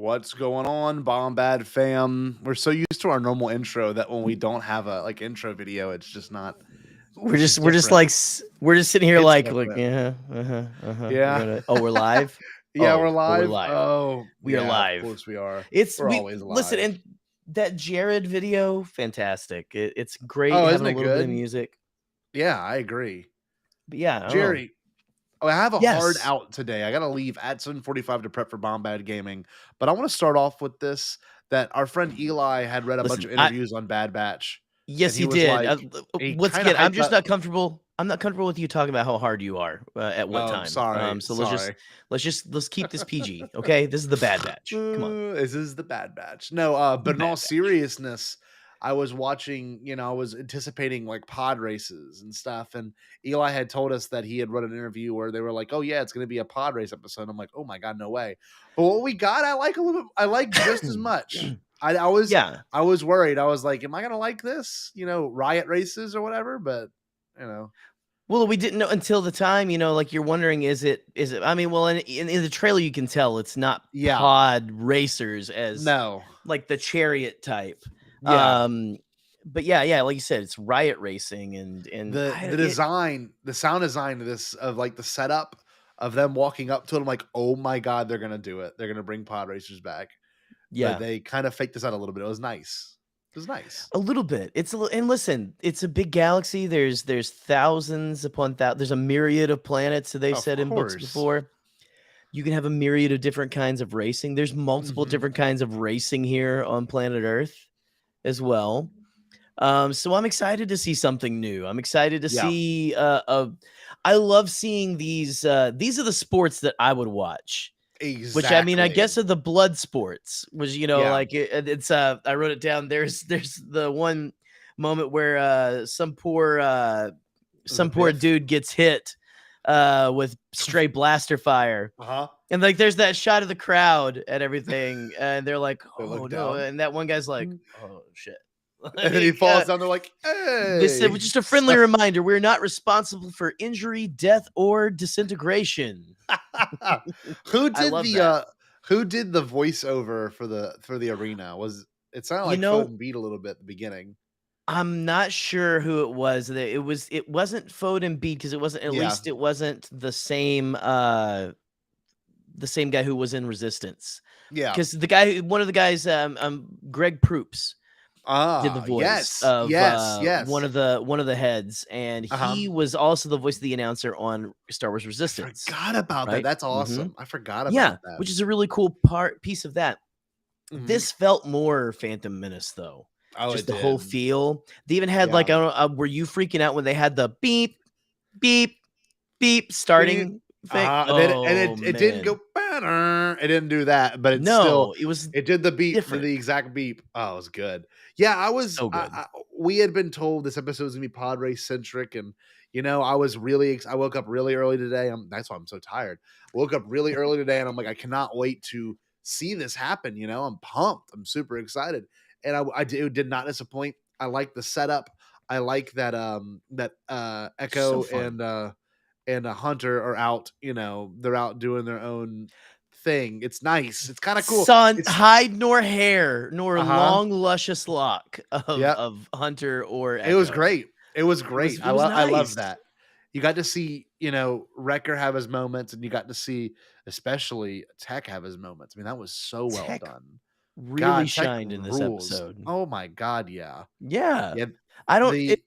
What's going on, Bombad fam? We're so used to our normal intro that when we don't have a intro video, it's just not. We're It's just just we're just different. like we're just sitting here It's like different. We're Yeah, gonna we're live. yeah, we're We're live. live. Oh, We are yeah, of live. course we are. It's We're we always listen, live. and that Jared video, fantastic. It's great Oh, having isn't a it little bit of good? music. Yeah, I agree. But yeah, I don't know. Jerry, I have a hard Yes. out today. I gotta leave at 7:45 to prep for Bombad Gaming, but I want to start off with this. That our friend Eli had read a bunch Listen, of interviews on Bad Batch, and yes, he he was did. like, he Once kind of again, I'm hyped just up. not comfortable. I'm not comfortable with you talking about how hard you are at what Oh, time. sorry, So sorry. let's keep this PG. Okay, this is the Bad Batch. Come on, This is the Bad Batch. No, the but in all Bad Batch. seriousness, I was watching, I was anticipating like pod races and stuff. And Eli had told us that he had read an interview where they were like, oh, yeah, it's going to be a pod race episode. I'm like, oh my God, no way. But what we got, I like a little bit, I like just as much. I was, Yeah. I was worried. I was like, am I going to like this? Riot races or whatever. But, you know, Well, we didn't know until the time, like you're wondering, is it, I mean, well, in the trailer, you can tell it's not yeah, pod racers as no, like the chariot type. yeah. But yeah, like you said, it's riot racing and The design, the sound design of this, of like the setup of them walking up to it, I'm like, oh my God, they're gonna do it. They're gonna bring pod racers back. But yeah, they kind of faked this out a little bit. It was nice. It was nice. a little bit. It's a little, and listen, it's a big galaxy. There's thousands upon thousands. There's a myriad of planets that they've Of said in books course. before. You can have a myriad of different kinds of racing. There's multiple Mhm. different kinds of racing here on planet Earth as well. So I'm excited to see something new. I'm excited to Yeah, see I love seeing these are the sports that I would watch. Which I mean, I exactly. guess are the blood sports, which Yeah. like it's I wrote it down. There's the one moment where The some poor Biff. dude gets hit with stray blaster fire. Uh-huh. And like there's that shot of the crowd and everything, and they're like, They "Oh look no!" down. And that one guy's like, Mhm. "Oh shit!" And then he Like, falls down. They're like, they said, hey. "Well, just a friendly reminder: we're not responsible for injury, death, or disintegration." who I did love the that. who did the voiceover for the arena? Was it sounded You like know, Foden beat a little bit at the beginning. I'm not sure who it was. It wasn't Foden beat because it wasn't, at Yeah. least it wasn't the same guy who was in Resistance. Yeah. Because one of the guys, Greg Proops, did the Ah, voice yes. of Yes, one yes. of the heads, and Uh-huh. he was also the voice of the announcer on Star Wars I Resistance, forgot about that. right? That's Hmm. awesome. I forgot Yeah, about that. which is a really cool piece of that. Mhm. This felt more Phantom Menace though. Oh, Just it the whole did. feel. They even had Yeah. like, I don't know, were you freaking out when they had the beep, beep, beep Beep. starting thing? Uh-huh. And then Oh it didn't man. go banner. It didn't do that, but No, it was it did the beep, different. the exact beep. Oh, it was good. Yeah, So good. we had been told this episode was gonna be pod race centric, and I was really I woke up really early today. That's why I'm so tired. I woke up really early today, and I'm like, I cannot wait to see this happen. I'm pumped. I'm super excited, and it did not disappoint. I like the setup. I like that So Echo fun. and a Hunter are out. They're out doing their own thing. It's nice. It's kind of cool. Sun It's hide nor hair, nor uh-huh. long luscious lock Yep. of Hunter or It was Echo. great. It was great. It was I love nice. that. You got to see, Wrecker have his moments, and you got to see especially Tech have his moments. I mean, that was so well Tech done. really God, Tech shined in this rules. episode. Oh my God, yeah. Yeah. Yeah. I don't it, The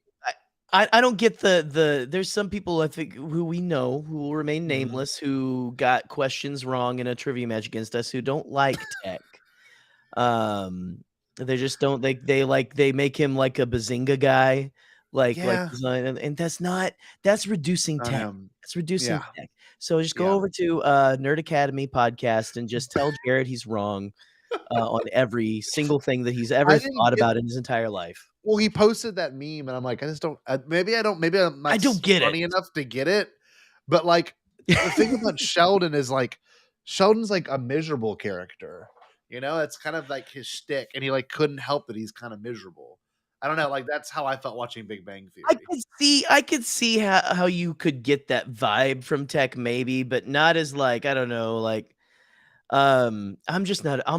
I don't get there's some people I think who we know who will remain Mhm. nameless who got questions wrong in a trivia match against us who don't like Tech. They just don't they make him like a Bazinga guy, like Yeah, design, and that's reducing on Tech. him. That's reducing Yeah. Tech. So just go Yeah. over to Nerd Academy podcast and just tell Jared he's wrong on every single thing that he's ever I didn't thought get about in his entire life. Well, he posted that meme, and I'm like, I just don't. Maybe I'm I not don't get it. funny enough to get it. But like, the thing about Sheldon is like, Sheldon's like a miserable character. It's kind of like his shtick, and he like couldn't help that he's kind of miserable. I don't know. Like that's how I felt watching Big Bang Theory. I could see how you could get that vibe from Tech maybe, but not as like, I don't know, like I'm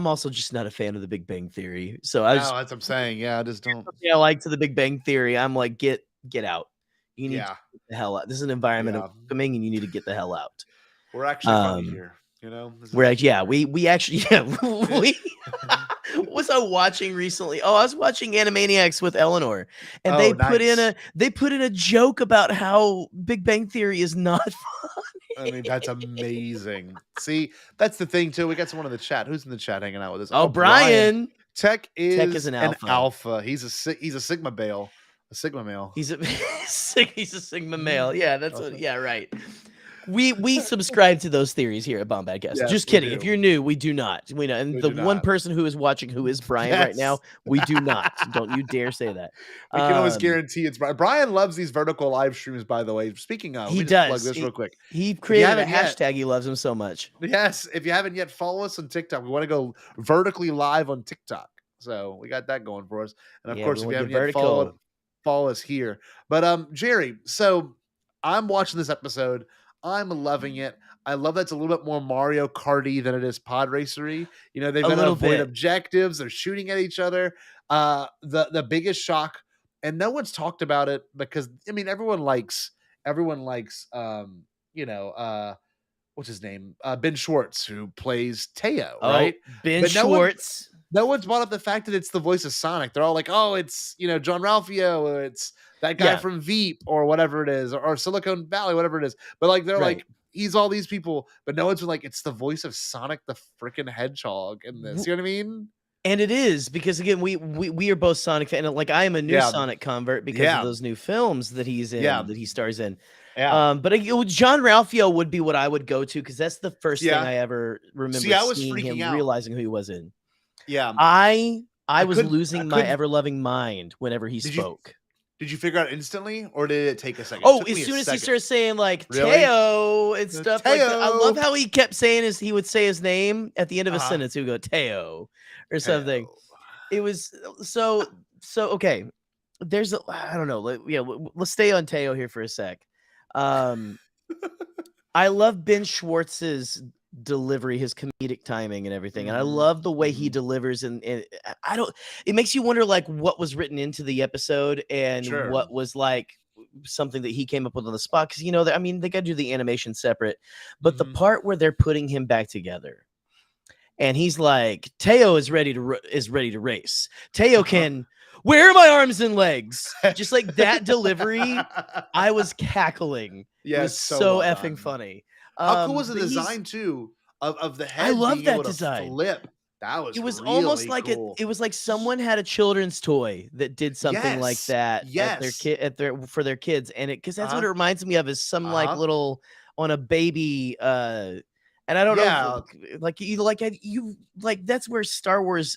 also just not a fan of the Big Bang Theory. So I No, was that's what I'm saying. Yeah, I just don't. something I like to the Big Bang Theory. I'm like, get out. You need to Yeah, get the hell out. This is an environment of yeah. welcoming, and you need to get the hell out. We're actually funny Um, here. This we're is like, yeah, humor. we actually we was I watching recently? Oh, I was watching Animaniacs with Eleanor, and Oh, nice. they put in a joke about how Big Bang Theory is not I mean, funny. that's amazing. See, that's the thing too. We got someone in the chat. Who's in the chat hanging out with us? Oh, Oh, Brian. Brian. Tech Tech is is an an alpha. alpha. He's a Sigma male. A Sigma male. He's a he's a Sigma male. Mhm. Yeah, that's what. Alpha. Yeah, right. We subscribe to those theories here at Bombadcast. Yes, Just we kidding. If do. you're new, we do not. We know, and We the do one not. person who is watching who is Brian right now, Yes. we do not. Don't you dare say that. We can always guarantee it's Brian. Brian loves these vertical live streams, by the way. Speaking of, let He me just plug does. this real quick. He If you created a haven't yet, hashtag. He loves him so much. yes, if you haven't yet, follow us on TikTok. We want to go vertically live on TikTok. So we got that going for us. And of Yeah, we course, if want you to get haven't yet vertical. follow us here. But Jerry, so I'm watching this episode. I'm loving it. I love that it's a little bit more Mario Karty than it is pod racery. They've A got to little avoid bit. objectives. They're shooting at each other. The biggest shock, and no one's talked about it because I mean everyone likes what's his name? Ben Schwartz, who plays Teo, Oh, right? Ben But Schwartz. no one's brought up the fact that it's the voice of Sonic. They're all like, "Oh, it's John Ralphio, or it's that guy Yeah, from Veep, or whatever it is, or Silicon Valley, whatever it is." But like, they're right. like, he's all these people, but no one's been like, it's the voice of Sonic the freaking Hedgehog in this. You know what I mean? And it is because again, we are both Sonic fans. Like I am a new Yeah, Sonic convert because of yeah, those new films that he's yeah, in, that he stars in. yeah, But John Ralphio would be what I would go to because that's the first thing yeah. I ever See, remember I was seeing freaking him, out. realizing who he was in. Yeah, I was I losing my couldn't. ever loving mind whenever he Did you spoke. did you figure out instantly, or did it take a second? It Oh, took as me a soon as he second. started saying like Really? Teo and stuff like that, I love Teo. how he kept saying he would say his name at the end of a Uh-huh. sentence. He would go Teo or something. Teo. It was so okay. I don't know. Let's stay on Teo here for a sec. I love Ben Schwartz's delivery, his comedic timing and everything. And I Mhm, love the way he mhm. delivers and I don't it makes you wonder like what was written into the episode and Sure. what was like something that he came up with on the spot because I mean they got to do the animation separate, but the Mhm. part where they're putting him back together and he's like, Teo is ready to race. Teo Uh-huh. can. Where are my arms and legs? Just like that delivery, I was cackling. It Yeah, was it's so so well effing done. funny. How cool was the But design too of the I head love being able that to design. flip? That It was was almost really like cool. it was like someone had a children's toy that did something like Yes. that at their Yes. kid at their for their kids, and it because that's what Uh-huh. it reminds me of is some like Uh-huh. little on a baby and I don't know Yeah. you like that's where Star Wars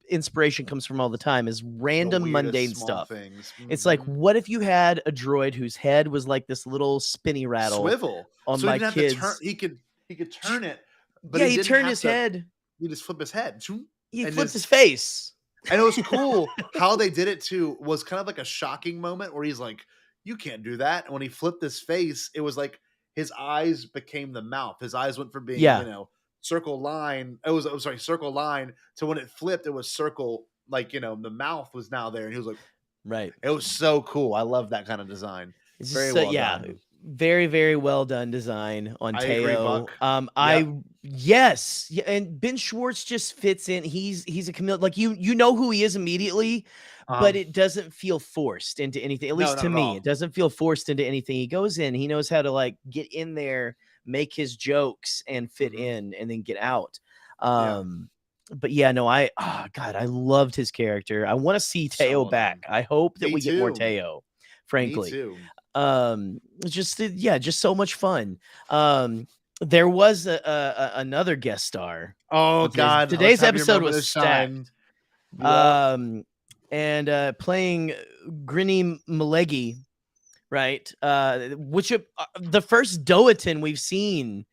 inspiration comes from all the time is The random weirdest mundane small stuff. things. It's like, Mhm. what if you had a droid whose head was like this little spinny rattle Swivel. on So he my didn't have to turn kids? he could turn it, but Yeah, he he didn't turned have his to head. he just flip his head. He And flipped his his face. And it was cool how they did it too. Was kind of like a shocking moment where he's like, "You can't do that." And when he flipped his face, it was like his eyes became the mouth. His eyes went from being, Yeah, circle line. I'm sorry, circle line. To when it flipped, it was circle. Like the mouth was now there, and he was like, right. it was so cool. I love that kind of design. It's Very just well yeah, done. very very well done design on I agree, Teo. Buck. Yep. I yes, yeah, and Ben Schwartz just fits in. He's a chameleon. Like you know who he is immediately, but Um. it doesn't feel forced into anything. At No, least not to at me, it all. doesn't feel forced into anything. He goes in. He knows how to like get in there, make his jokes, and fit Mhm. in, and then get out. Yeah. But yeah, no, God, I loved his character. I want to see So Teo well done. back. I hope that Me we get more too. Teo, Me frankly. too. Just so much fun. There was another guest star Oh on God, let's today's have your episode moment was to shine. stacked. Yep. And playing Grinny Malegi, right? Which the first Doatan we've seen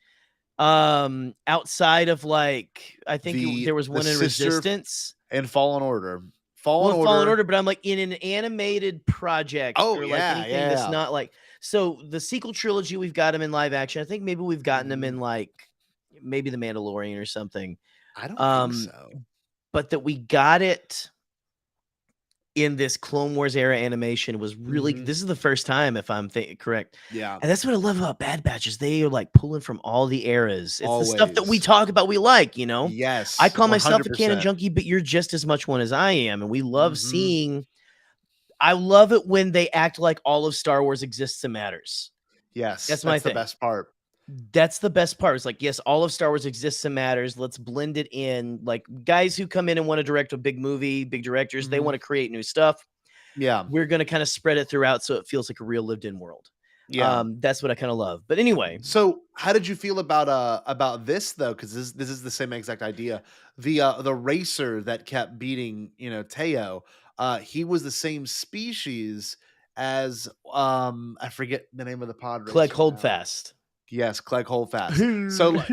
outside of like I think there was The one in sister Resistance. and Fallen Order. Well, Fallen Fallen Order. Order, but I'm like in an animated project Oh or like yeah, anything that's yeah. not like so the sequel trilogy, we've got them in live action. I think maybe we've gotten them in Mhm. like maybe The Mandalorian or something. I don't think so. But that we got it in this Clone Wars era animation was really, Mhm. this is the first time, if I'm correct. Yeah. And that's what I love about Bad Batch is they are like pulling from all the eras. It's the stuff that we Always. talk about, we like, you know. I Yes, call myself a canon 100%. junkie, but you're just as much one as I am. And we love Mhm. seeing, I love it when they act like all of Star Wars exists and matters. Yes, That's my that's the thing. best part. That's the best part. It's like, yes, all of Star Wars exists and matters. Let's blend it in. Like guys who come in and want to direct a big movie, big directors, they want to Mhm. create new stuff. Yeah. We're going to kind of spread it throughout so it feels like a real lived in world. Yeah. That's what I kind of love. But anyway, So, how did you feel about this though? Because this is the same exact idea. The racer that kept beating, you know, Teo, he was the same species as I forget the name of the pod Clegg racer now. Holdfast. Yes, Clegg Holdfast. So like,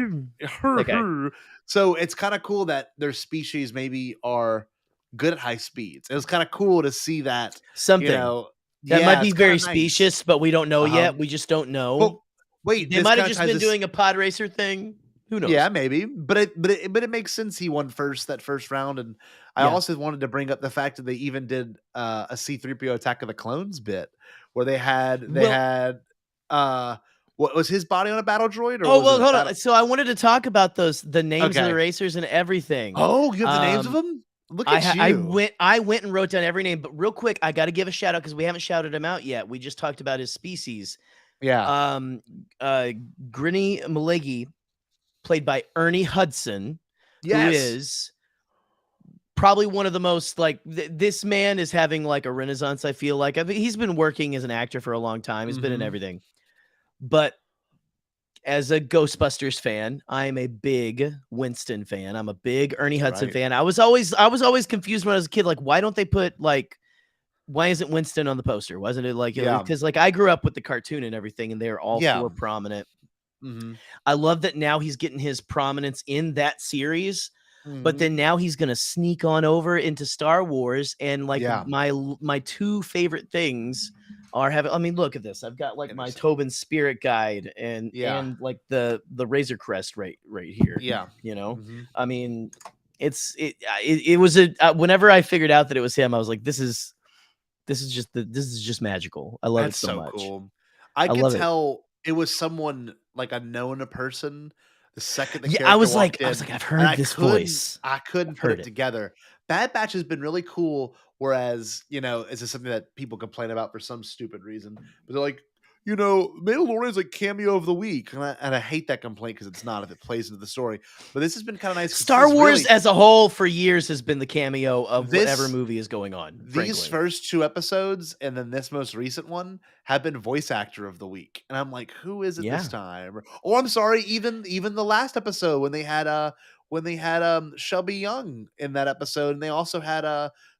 Okay. so it's kind of cool that their species maybe are good at high speeds. It was kind of cool to see that, you Something know. that might Yeah, be it's kind very of nice. specious, but we don't know Uh-huh. yet. We just don't know. But wait, They this might have kind of just ties been this. doing a pod racer thing. Who Yeah, knows? maybe, but it makes sense he won that first round, and I Yeah. also wanted to bring up the fact that they even did a C-3PO Attack of the Clones bit where they Well, had what was his body on a battle droid or oh, was it well, a hold battle? on. So I wanted to talk about the names of the Okay. racers and everything. Oh, you have the names of Um, them? Look at I you. went and wrote down every name, but real quick, I got to give a shout out because we haven't shouted him out yet. We just talked about his species. Yeah. Um, Grinny Malegi, played by Ernie Hudson, who Yes. is probably one of the most like this man is having like a renaissance. I feel like he's been working as an actor for a long time. He's been in Mhm. everything, but as a Ghostbusters fan, I am a big Winston fan. I'm a big Ernie Hudson Right. fan. I was always confused when I was a kid. Like, why don't they put like, why isn't Winston on the poster? Wasn't it like, Yeah. because like I grew up with the cartoon and everything, and they're all Yeah. four prominent. Mhm. I love that now he's getting his prominence in that series, but Mhm. then now he's gonna sneak on over into Star Wars, and like Yeah. my two favorite things are having. I mean, look at this. I've got like my Interesting. Tobin Spirit Guide Yeah. and like the Razor Crest right here. Yeah. You know, Mhm. I mean, it was a whenever I figured out that it was him, I was like, this is just magical. I love it That's so so much. cool. I I could love it. tell it was someone like a known person the second the Yeah, character walked I was in, like, I've and heard this voice. I couldn't I've put heard it it. together. Bad Batch has been really cool, whereas, you know, this is something that people complain about for some stupid reason, but they're like, you know, Mandalorian's like cameo of the week, and I hate that complaint because it's not if it plays into the story. But this has been kind of nice because this Star is Wars really as a whole for years has been the cameo of whatever this movie is going on, these frankly. first 2 episodes and then this most recent one have been voice actor of the week, and I'm like, "Who is it this Yeah. time?" Or I'm sorry, even the last episode when they had, Shelby Young in that episode, and they also had,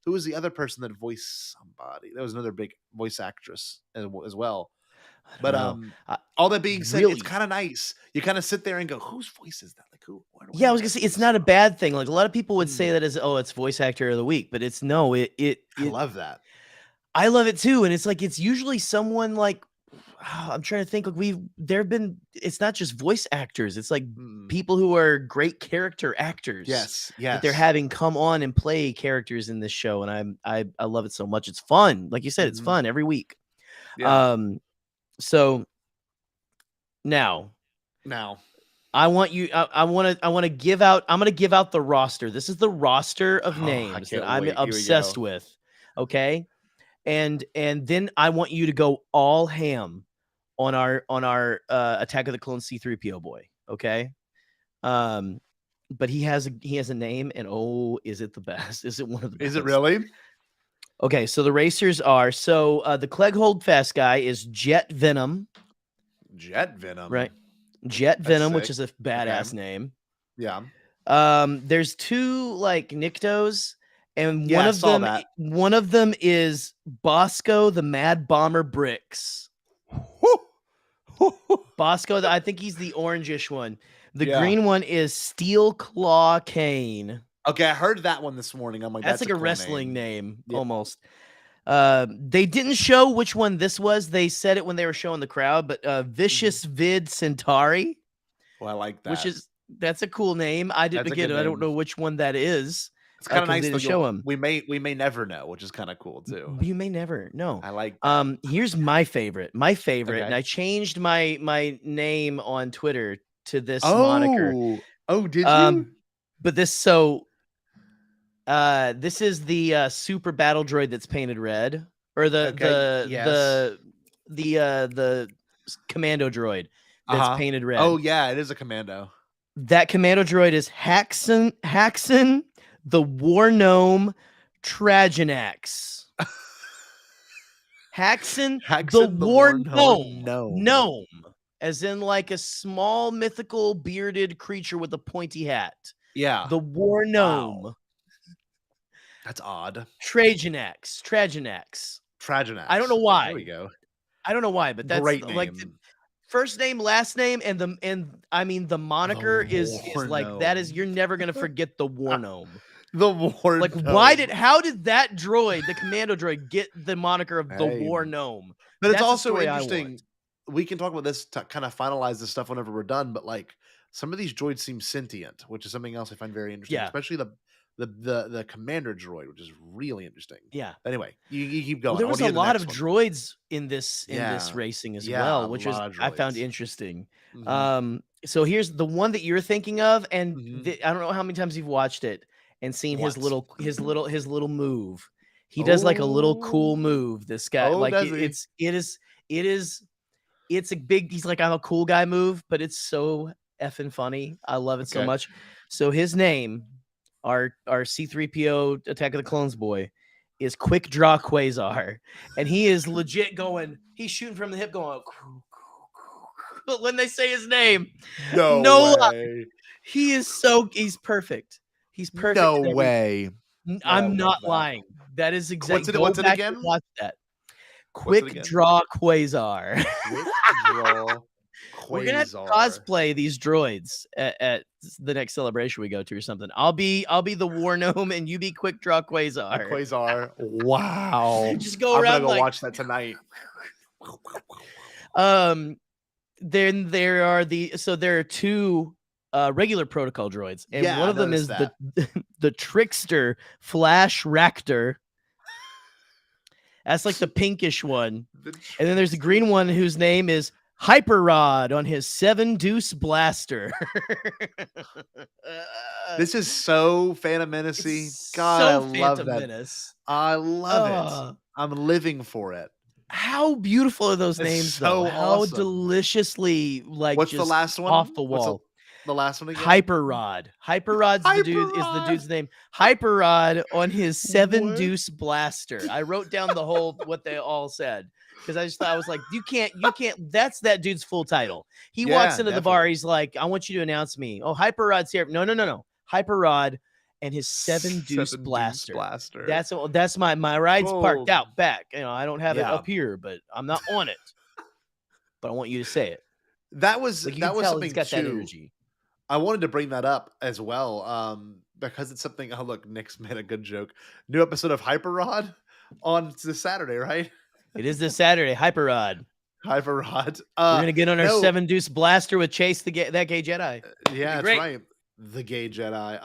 who was the other person that voiced somebody? There was another big voice actress as well. I don't But, know. all that being said, it's Really? kinda nice. You kinda sit there and go, "Whose voice is that? Like, where Yeah, I did was gonna that say it's voice not a from?" bad thing. Like a lot of people would say Mm, that as, oh, it's voice actor of the week, but it's no, I love that. I love it too. And it's like it's usually someone like I'm trying to think like there have been it's not just voice actors, it's like Mm. people who are great character actors Yes, that they're yes. having come on and play characters in this show. And I love it so much. It's fun. Like you said, it's Mhm. fun every week. Yeah. Um, so now Now I want to give out I'm going to give out the roster. This is the roster of oh, I names that can't I'm wait. Here we obsessed go. with. Okay? And then I want you to go all ham on our Attack of the Clones C3PO boy, okay? Um but he has a name, and oh, is it the best? Is it one of the Is it best? really? Okay, so the racers are the Clegg Holdfast guy is Jet Venom, Jet right? Venom. Jet That's Venom, which sick. is a Okay. badass name. Yeah. There's two like Niktos, and Yeah, I saw that. one of them is Bosco the Mad Bomber Bricks. Bosco, I think he's the orangish one. The Yeah. green one is Steel Claw Kane. Okay, I heard that one this morning. I'm like, That's that's like a a cool wrestling name. name Yeah. almost. They didn't show which one this was. They said it when they were showing the crowd, but Vicious Vid Centauri, Well, I like which that. That's a cool name. I did That's a good again, I don't name. know which one that is, It's kinda 'cause they nice though, didn't show him. we may never know, which is kinda cool too. You may never know. I like that. Here's my favorite. My favorite, and Okay. I changed my name on Twitter to this moniker. Oh! Oh, did you? Um, but this is the, super battle droid that's painted red, or Okay, yes. the commando droid that's Uh-huh. painted red. Oh, yeah, it is a commando. That commando droid is Haxon the War Gnome Traginax. Haxon the Haxon the War Warthorn Gnome. Gnome. Gnome, as in like a small mythical bearded creature with a pointy hat. Yeah. The War Wow. Gnome That's odd. Traginax. I don't know Traginax. There we why. go. I don't know why, but that's Great like the name. first name, last name, and I mean the The moniker is War like that is Gnome. you're never gonna forget the War Gnome. The War Like, Gnome. how did that droid, the commando droid, get the moniker of the Hey. War Gnome? But it's That's a also story I want. interesting. We can talk about this to kind of finalize this stuff whenever we're done, but like some of these droids seem sentient, which is something else I find very interesting, Yeah, especially the commander droid, which is really interesting. yeah. Anyway, you keep Well, going. there I want was to a hear the lot of next one. droids in this Yeah. racing as Yeah, a well, which was lot of I found droids. interesting. Hmm. So here's the one that you're thinking of, and Hmm. I don't know how many times you've watched it and seen What? his little move. He does like a little cool Oh, move. This guy, oh, like does he? it is it's a big. He's like I'm a cool guy move, but it's so effing funny. I love it so Okay. much. So his name, our C3PO Attack of the Clones boy, is Quick Draw Quasar, and he is legit going. He's shooting from the hip, going. But when they say his name, No no lie, way. he's perfect. He's perfect No in every. way. Oh, I I'm not love that. lying. That is exact. Go What's it back and again? watch that. What's it Quick again? Draw Quasar. Quick draw We're gonna have to Quasar. cosplay these droids at the next celebration we go to or something. I'll be the War Gnome and you be Quick Draw A Quasar. Quasar. Wow. Just go I'm gonna around go like. watch that tonight. Um. Then there are two regular protocol droids, and Yeah, one I of them noticed is the that. the trickster Flash Ractor. That's like the pinkish one. The And then there's the trickster. green one whose name is Hyper Rod on his 7-deuce blaster. This is so Phantom It's Menace. God, I so love Phantom that. Menace. I love it. Uh, I'm living for it. how beautiful are those It's names, though? so How awesome. deliciously, like, What's the just last off one? the What's wall. the last one again? Hyper Rod. Hyper Rod's Hyper the Rod. dude's name. Hyper Rod on his What? 7-deuce blaster. I wrote down the whole what they all said because I just thought I was like, you can't. That's that dude's full title. He walks Yeah, into the bar. definitely. He's like, I want you to announce me. Oh, Hyper Rod's here. No. Hyper Rod and his 7-deuce Seven Deuce blaster. Blaster. That's my ride's parked Oh, out back. I don't have it yeah. up here, but I'm not on it. But I want you to say it. Like you can That was tell he's something got that too. energy. I wanted to bring that up as well, because it's something. Oh, look, Nick's made a good joke. New episode of Hyper Rod on this Saturday, right? It is this Saturday. Hyper Rod. Hyper Rod. We're gonna get on our No, 7-deuce blaster with Chase that gay Jedi. It's gonna be yeah, that's great. right. The gay Jedi.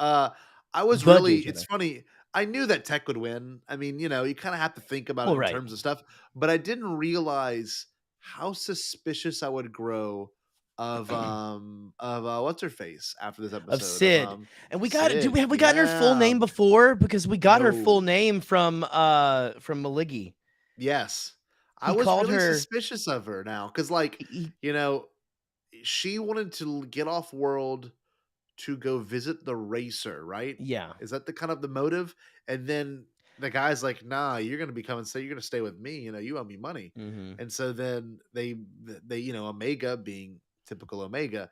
I was The gay really. It's Jedi. funny. I knew that Tech would win. I mean, you kind of have to think about it Well, in right. terms of stuff, but I didn't realize how suspicious I would grow of what's her face after this Of episode of Sid. And we got Sid. have we gotten her full Yeah. name before? Because we got her full No. name from Maligi. Yes. I He was called really her suspicious of her now because, like, he, you know, she wanted to get off world to go visit the racer, right? yeah. Is that the kind of the motive? And then the guy's like, "Nah, you're gonna become and say you're gonna stay with me. You owe me money." Mm-hmm. And so then Omega being typical Omega,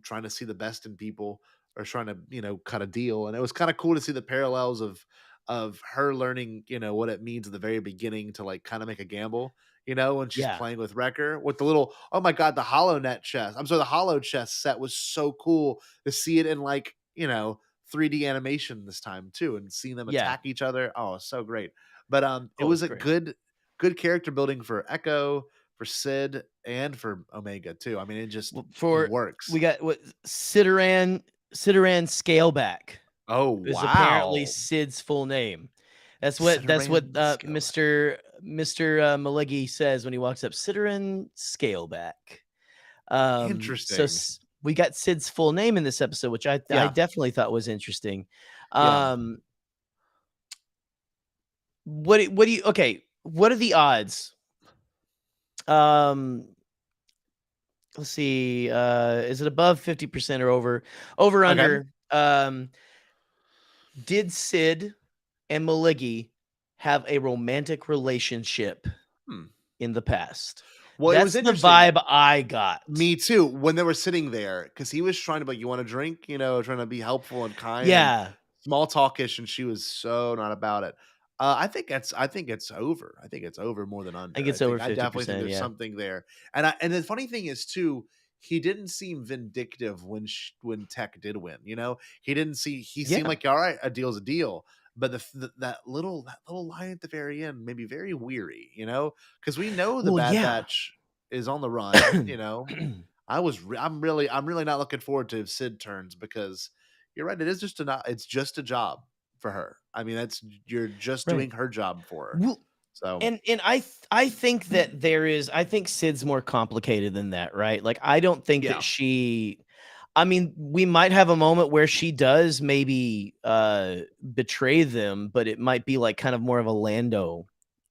trying to see the best in people or trying to cut a deal. And it was kind of cool to see the parallels of her learning, what it means at the very beginning to like kind of make a gamble. When she's Yeah. playing with Wrecker with the little, oh my God, the Hollow Net chest. I'm sorry, the Hollow chest set was so cool to see it in like, 3D animation this time too, and seeing them Yeah. attack each other. Oh, so great. But it Oh, was it's a great. good character building for Echo, for Sid, and for Omega too. I mean, it just For we works. got what Cideran Scaleback Oh is apparently wow, Sid's full name. That's what Cideran Scaleback. Mr. Malegi says when he walks up. Cideran Scaleback. So Interesting. we got Sid's full name in this episode, which I Yeah, definitely thought was interesting. yeah. Um, what do you okay? What are the odds? Um, let's see. Is it above 50% or over Okay. under? Did Sid and Maligi have a romantic relationship Hmm. in the past? Well, it was That's the interesting. vibe I got. Me too. When they were sitting there, because he was trying to be like, "You want a drink?" Trying to be helpful and kind and Yeah, small talkish, and she was so not about it. I think it's over. I think it's over more than I think under. it's over I definitely think 50%. there's Yeah, something there. And the funny thing is too, he didn't seem vindictive when Tech did win. He seemed yeah. like, all right, a deal's a deal. But that little line at the very end made me very weary. Because we know the Well, Bad yeah. Batch is on the run. I'm really not looking forward to if Sid turns, because you're right. It's just a job for her. I mean, you're just Right. doing her job for her. Well, So and I think that I think Sid's more complicated than that, right? Like I don't think that yeah, she I mean, we might have a moment where she does maybe betray them, but it might be like kind of more of a Lando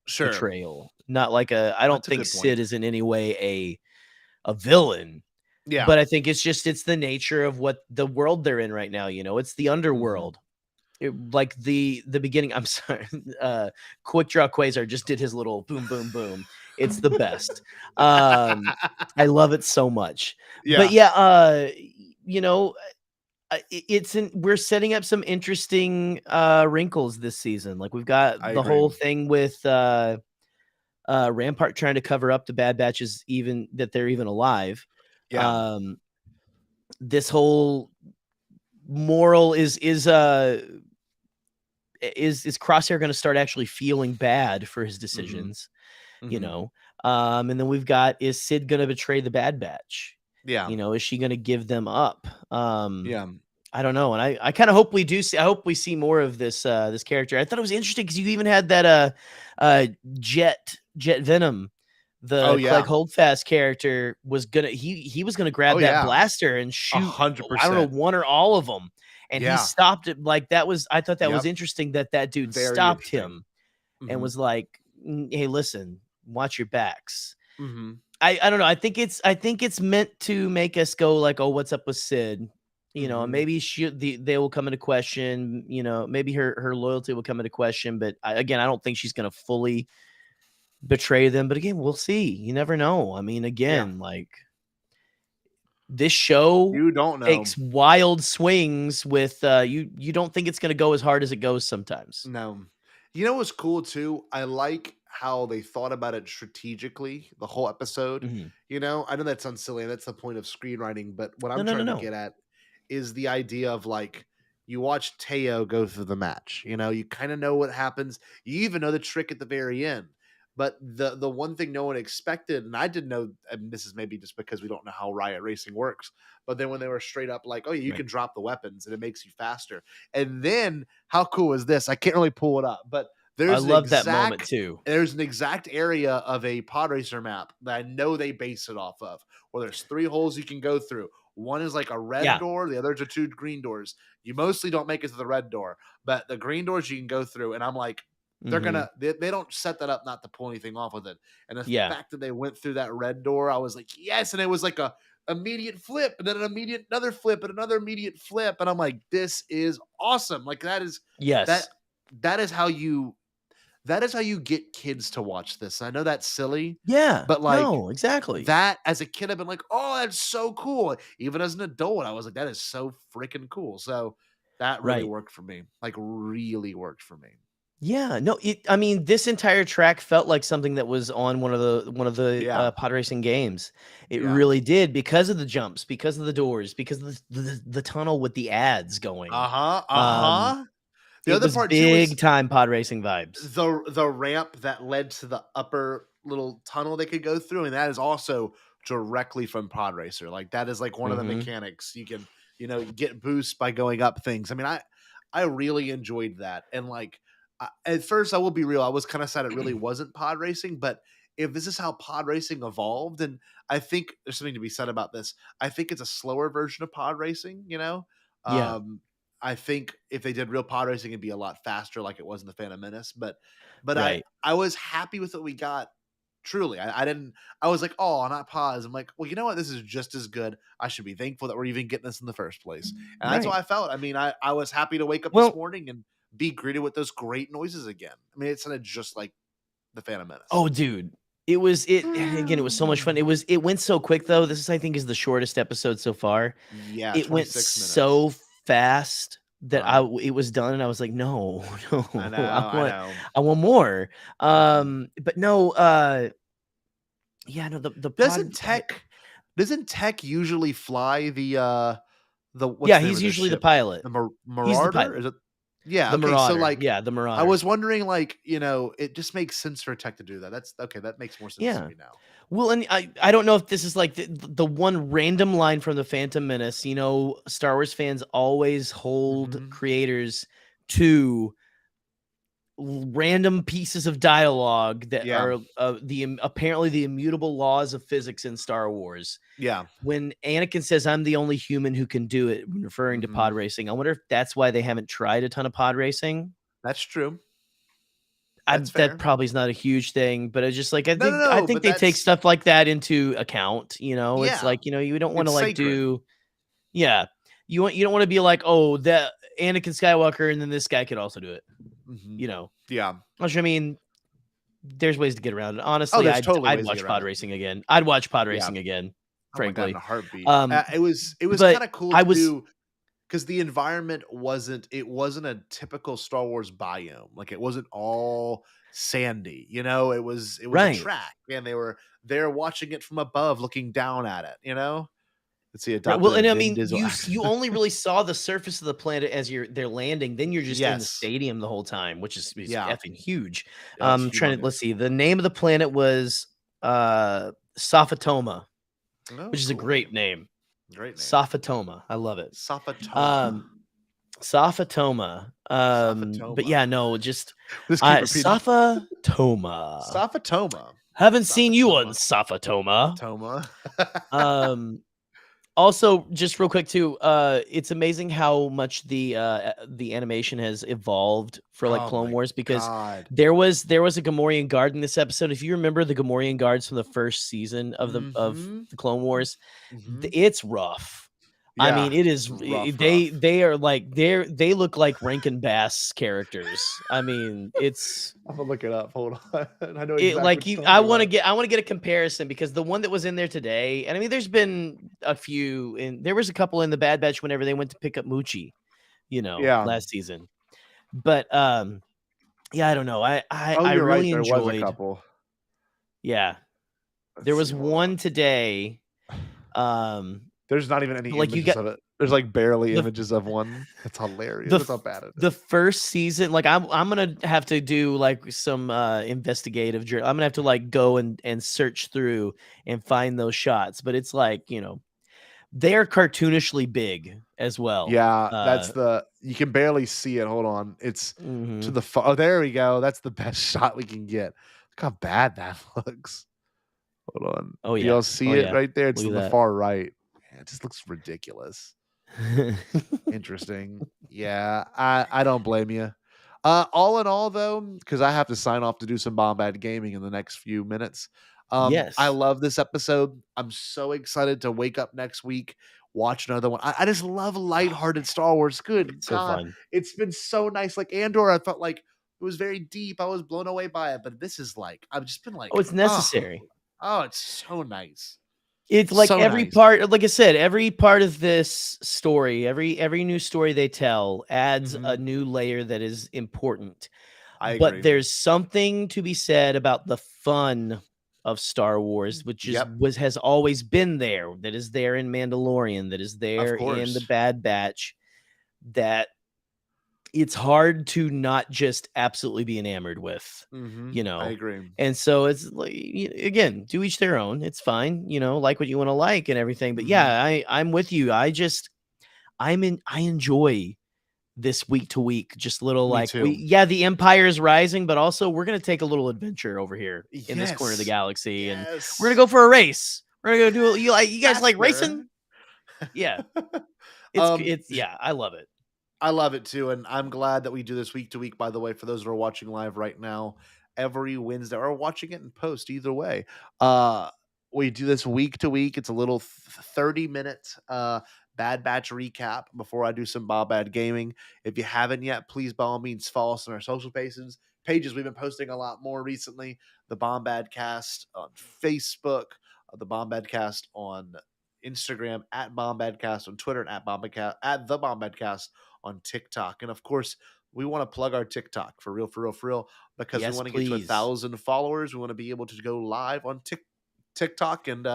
sure. betrayal. Not like I don't That's a think good point. Sid is in any way a villain, Yeah. but I think it's the nature of what the world they're in right now, It's the Hmm. underworld. Like the beginning, I'm sorry, Quick Draw Quasar just did his little boom, boom, boom. It's the best. Um, I love it so much. But Yeah, yeah, you know, we're setting up some interesting wrinkles this season. Like we've got I the agree. whole thing with Rampart trying to cover up the Bad Batches, even that they're even alive. Yeah. Um, this whole moral is Crosshair going to start actually feeling bad for his Hmm. decisions, you Hmm. know? And then we've got, is Sid going to betray the Bad Batch? Yeah. Is she going to give them up? Yeah. I don't know. And I kind of hope we do see, I hope we see more of this character. I thought it was interesting because you even had that, Jet Venom, Oh the Clegg yeah. Holdfast character he was gonna Oh grab that yeah. blaster and a shoot, hundred I don't know, percent. one or all of them. And he Yeah. stopped it. Like I thought that was Yep. interesting that dude Very stopped interesting. him and Hmm. was like, Hey, listen, watch your backs." Hmm. I don't know. I think it's meant to make us go like, "Oh, what's up with Sid?" And Hmm. maybe they will come into question. Maybe her loyalty will come into question. But again, I don't think she's going to fully betray them. But again, we'll see. You never know. I mean, Yeah. again, like this show You don't know. takes wild swings with you don't think it's going to go as hard as it goes sometimes. No. You know what's cool too? I like how they thought about it strategically, the whole episode. Mhm. I know that sounds silly, and that's the point of screenwriting, but what No, I'm no, no, trying to no. get at is the idea of like, you watch Teo go through the match, you kind of know what happens. You even know the trick at the very end. But the one thing no one expected, and I didn't know, and this is maybe just because we don't know how Riot Racing works, but then when they were straight up like, oh yeah, you Right. can drop the weapons and it makes you faster. And then how cool is this? I can't really pull it up, but I there's an love that moment exact too. there's an exact area of a pod racer map that I know they base it off of, where there's three holes you can go through. One is like a red Yeah. door, the others are two green doors. You mostly don't make it to the red door, but the green doors you can go through. And I'm like, Mhm. they don't set that up not to pull anything off with it. And the Yeah. fact that they went through that red door, I was like, yes. And it was like a immediate flip, and then an immediate another flip, and another immediate flip. And I'm like, this is awesome. Like that Yes. that is how you get kids to watch this. I know that's silly, Yeah. but like No, exactly. that as a kid, I've been like, oh, that's so cool. Even as an adult, I was like, that is so freaking cool. So that really Right. worked for me. Like, really worked for me. Yeah, no, I mean, this entire track felt like something that was on one of the Yeah. pod racing games. It Yeah. really did because of the jumps, because of the doors, because of the tunnel with the ads going. Uh-huh. Um, Uh-huh. The it other was part too was big time pod racing vibes. the ramp that led to the upper little tunnel they could go through, and that is also directly from Pod Racer. Like that is like one of the Mhm. mechanics. You can, get boosts by going up things. I mean, I really enjoyed that. And like at first, I will be real, I was kind of sad it really wasn't pod racing, but if this is how pod racing evolved, and I think there's something to be said about this. I think it's a slower version of pod racing. Yeah. Um, I think if they did real pod racing, it'd be a lot faster, like it was in the Phantom Menace. But I Right. I was happy with what we got. Truly, I didn't. I was like, oh, not pause. I'm like, well, you know what? This is just as good. I should be thankful that we're even getting this in the first place. And that's how Right. I felt. I mean, I was happy to wake up this Well, morning and be greeted with those great noises again. I mean, it sounded just like the Phantom Menace. oh, dude. Again, it was so much fun. It went so quick though. This is, I think, is the shortest episode so far. Yeah, It went 26 minutes. so fast that Right. it was done and I was like, "No, no. I know. I know. I want more." Mhm. But no, yeah, no, the pod Doesn't Tech usually fly the what's yeah, the name he's of this usually the ship? pilot. The He's the Marauder? pilot. Is it? Yeah. The Okay. So Marauder. like, Yeah, the I Marauder. was wondering, like, it just makes sense for Tech to do that. That's okay. That makes more sense to Yeah. me now. Well, and I don't know if this is like the one random line from the Phantom Menace. Star Wars fans always hold Mhm. creators to random pieces of dialogue that Yeah. are apparently the immutable laws of physics in Star Wars. Yeah. When Anakin says, "I'm the only human who can do it," when referring to pod Mhm. racing, I wonder if that's why they haven't tried a ton of pod racing. That's true. That's That fair. probably is not a huge thing, but it's just like No, no, I no, think but they take that's stuff like that into account. It's yeah. like you don't want to It's like sacred. do yeah you don't want to be like, oh, that Anakin Skywalker and then this guy could also do it. Mhm. You know, Yeah. which I mean, there's ways to get around it. Oh, Honestly, there's I'd totally I'd ways to get watch around pod it. racing again. I'd watch pod Yeah. racing again, Oh my god, in frankly. a heartbeat. Um, It was but kind of cool I to was do because the environment wasn't a typical Star Wars biome. Like it wasn't all sandy. It was a right. track, and they were there watching it from above, looking down at it. Let's see, Right, adopted well, a and I Vin mean, Diesel you accent. only really saw the surface of the planet as they're landing. Then you're just in the Yes. stadium the whole time, which is Yeah. effing huge. Yeah, it's Trying to let's humongous. see. The name of the planet was Saphatoma, Oh, which is a cool great name. name. Great name. Saphatoma. I love it. Sapatoma. Um, Saphatoma. But Sapatoma. yeah, no, just Just keep repeating. Saphatoma. Sapatoma. Haven't seen you on Sapatoma. Saphatoma. Sapatoma. Um, Also, just real quick too, it's amazing how much the animation has evolved for like Oh Clone my Wars because god. there was a Gamorrean guard in this episode. If you remember the Gamorrean guards from the first season of Mhm. the Clone Wars, Mhm. it's rough. I mean, Yeah. it is Rough, rough. they are like they look like Rankin Bass characters. I mean, it's I'm gonna look it up. Hold on. I know it exactly like what you're you talking about. I want to get a comparison because the one that was in there today, and I mean there's been a few and there was a couple in the Bad Batch whenever they went to pick up Moochie, Yeah. last season. But yeah, I don't know. Oh, I you're right. really There was a enjoyed. couple. Yeah. Let's There see. was Hold on. one today. Um There's not even any like you images got of it. There's like barely the images of one. That's hilarious. the That's how bad it the is. first season, like I'm gonna have to do like some investigative journal. I'm gonna have to like go and search through and find those shots, but it's like they're cartoonishly big as well. Yeah, you can barely see it. Hold on. It's to Mhm. the oh, there we go. That's the best shot we can get. Look how bad that looks. Hold on. Oh Do yeah, y'all oh see it yeah. right there? It's Look on the at far right. Man, it just looks ridiculous. that. Interesting. Yeah, I don't blame you. All in all, though, because I have to sign off to do some Bombad Gaming in the next few minutes. I Yes, love this episode. I'm so excited to wake up next week, watch another one. I just love lighthearted Star Wars. Good so God, fun. it's been so nice. Like Andor, I felt like it was very deep. I was blown away by it, but this is like I've just been Oh, like, it's necessary. it's so nice, It's like so every nice. part, like I said, every part of this story, every new story they tell adds a Mhm. new layer that is important. I But agree. there's something to be said about the fun of Star Wars, which Yep, has always been there, that is there in Mandalorian, that is of there in the course. Bad Batch, that it's hard to not just absolutely be enamored with, Mhm. you I know? agree. And so it's like, again, to each their own. It's fine, like what you want to like and everything. But Mhm. yeah, I'm with you. I enjoy this week to week, just little Me like too. the empire is rising, but also we're gonna take a little adventure over here in this corner of the Yes. galaxy, and we're gonna Yes. go for a race. We're gonna go do you guys like Faster. racing? Yeah, it's J I love it. I love it too, and I'm glad that we do this week to week, by the way, for those who are watching live right now, every Wednesday or watching it in post, either way. Uh, we do this week to week. It's a little 30-minute Bad Batch recap before I do some Bombad Gaming. If you haven't yet, please by all means follow us on our social pages. We've been posting a lot more recently. The Bombadcast on Facebook, the Bombadcast on Instagram, at Bombadcast on Twitter, and at the Bombadcast on TikTok. And of course, we want to plug our TikTok for real, for real, for real, because we Yes, want to get to please. 1,000 followers. We want to be able to go live on TikTok, and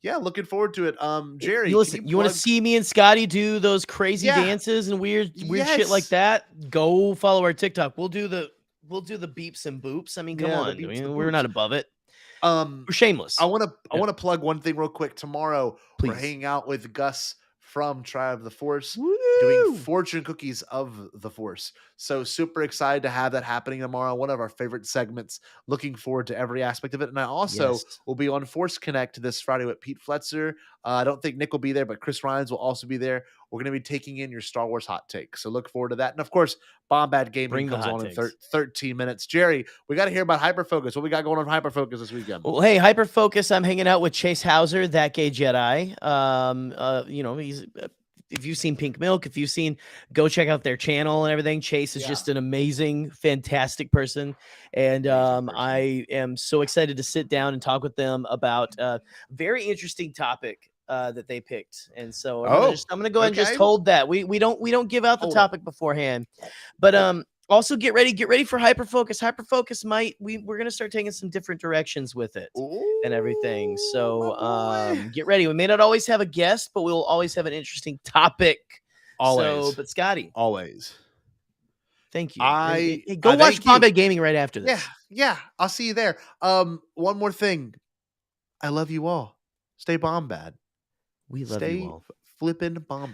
yeah, looking forward to it. You Jerry, can listen, you you want to plug? see me and Scotty do those crazy Yeah, dances and weird shit like yes, that? Go follow our TikTok. We'll do the beeps and boops. I mean, come yeah, the on. I beeps, the mean, we're boops. not above it. Um, We're I shameless. want to I Yeah, want to plug one thing real quick. Tomorrow we're please. hanging out with Gus from Tribe of the Force, doing Woo! fortune cookies of the Force. So super excited to have that happening tomorrow. One of our favorite segments. Looking forward to every aspect of it. And I also Yes. will be on Force Connect this Friday with Pete Fletzer. I don't think Nick will be there, but Chris Rhines will also be there. We're going to be taking in your Star Wars hot take. So look forward to that. And of course, Bombad Gaming Bring the comes hot on in takes. 13 minutes. Jerry, we got to hear about Hyperfocus. What we got going on Hyperfocus this weekend? Well, hey, Hyperfocus. I'm hanging out with Chase Hauser, that gay Jedi. He's if you've seen Pink Milk, go check out their channel and everything. Chase is Yeah. just an amazing, fantastic person, and Amazing person. I am so excited to sit down and talk with them about a very interesting topic that they picked. And so Oh, I'm gonna go ahead and just okay. hold that. We don't give out the Hold it. topic beforehand, but also get ready for Hyperfocus. Hyperfocus we're gonna start taking some different directions with it and everything. Ooh, my So boy. get ready. We may not always have a guest, but we'll always have an interesting topic. So, Always. but Scotty, Always. thank you. And I hey, go I watch thank you. Bombad Gaming right after Yeah, this. yeah. I'll see you there. One more thing. I love you all. Stay bomb bad. We love you Stay all. flippin' bomb bad.